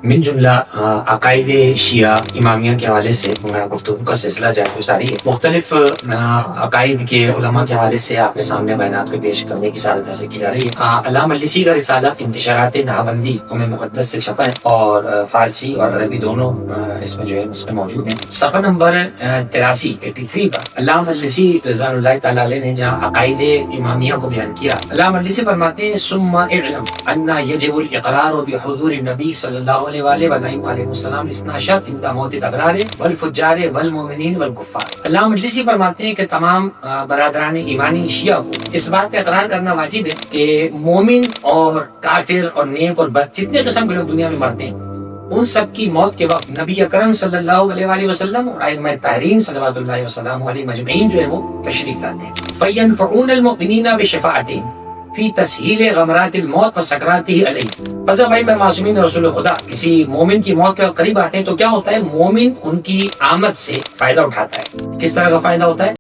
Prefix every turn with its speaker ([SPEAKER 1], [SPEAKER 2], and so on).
[SPEAKER 1] من جملہ عقائد شیعہ امامیہ کے حوالے سے گفتگو کا سلسلہ جاری ہے۔ مختلف عقائد کے علماء کے حوالے سے آپ کے سامنے بیانات کو پیش کرنے کی سعادت حاصل کی جا رہی ہے۔ علامہ مجلسی کا رسالہ انتشارات نہابندی قوم مقدس سے چھپا ہے اور فارسی اور عربی دونوں اس میں جو ہے اس میں موجود ہیں۔ صفحہ نمبر 83 پر علامہ مجلسی رضوان اللہ تعالیٰ علیہ نے جہاں عقائد امامیہ کو بیان کیا، علامہ مجلسی فرماتے ہیں ثم اعلم ان یجب الاقرار بحضور النبی صلی اللہ علیہ وآلہ وسلم اسناشر عند موت الابرار والفجار والمؤمنین والکفار۔ علامہ مجلسی فرماتے ہیں کہ تمام برادران ایمانی شیعہ کو اس بات کا اقرار کرنا واجب ہے کہ مومن اور کافر اور نیک اور بد جتنے قسم کے لوگ دنیا میں مرتے ہیں ان سب کی موت کے وقت نبی اکرم صلی اللہ علیہ وآلہ وسلم اور ائمہ طاہرین صلوات اللہ وسلم علیہ مجمعین جو ہے وہ تشریف لاتے ہیں۔ فینفعون المؤمنین بشفاعتہم فی تسہیل غمرات الموت و سکراتہ علیہ۔ پس جب میں معصومین رسول خدا کسی مومن کی موت کے قریب آتے ہیں تو کیا ہوتا ہے؟ مومن ان کی آمد سے فائدہ اٹھاتا ہے۔ کس طرح کا فائدہ ہوتا ہے؟